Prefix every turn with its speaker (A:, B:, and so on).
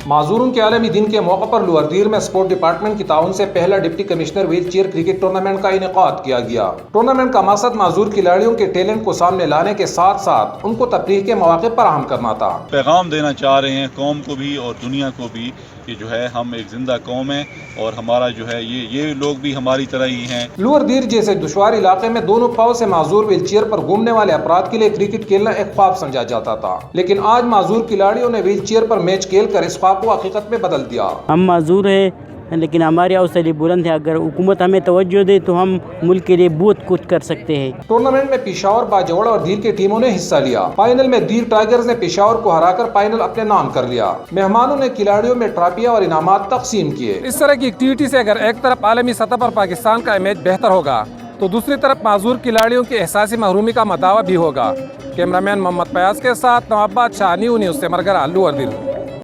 A: معذوروں کے عالمی دن کے موقع پر لوور دیر میں اسپورٹ ڈپارٹمنٹ کی تعاون سے پہلا deputy commissioner wheel chair cricket tournament کا انعقاد کیا گیا۔ ٹورنامنٹ کا مقصد معذور کھلاڑیوں کے ٹیلنٹ کو سامنے لانے کے ساتھ ساتھ ان کو تفریح کے مواقع فراہم کرنا تھا۔
B: پیغام دینا چاہ رہے ہیں قوم کو بھی اور دنیا کو بھی کہ جو ہے ہم ایک زندہ قوم ہیں اور ہمارا جو ہے یہ لوگ بھی ہماری طرح ہی ہیں۔
A: لوور دیر جیسے دشوار علاقے میں دونوں پاؤں سے معذور ویل چیئر پر گھومنے والے افراد کے لیے کرکٹ کھیلنا ایک خواب سمجھا جاتا تھا، لیکن آج معذور کھلاڑیوں نے ویل چیئر پر میچ کھیل کر اس خواب کو حقیقت میں بدل دیا۔
C: ہم معذور ہیں لیکن ہمارے حوصلے بلند ہیں، اگر حکومت ہمیں توجہ دے تو ہم ملک کے لیے بہت کچھ کر سکتے ہیں۔
A: ٹورنامنٹ میں پشاور، باجوڑ اور دیر کی ٹیموں نے حصہ لیا۔ فائنل میں دیر ٹائیگرز نے پشاور کو ہرا کر فائنل اپنے نام کر لیا۔ مہمانوں نے کھلاڑیوں میں ٹرافیاں اور انعامات تقسیم کیے۔
D: اس طرح کی ایکٹیویٹی سے اگر ایک طرف عالمی سطح پر پاکستان کا امیج بہتر ہوگا تو دوسری طرف معذور کھلاڑیوں کی احساسی محرومی کا مداوع بھی ہوگا۔ کیمرہ مین محمد فیاض کے ساتھ نواب شاہ نیو نیوز سے مرگرہ لوور دیر۔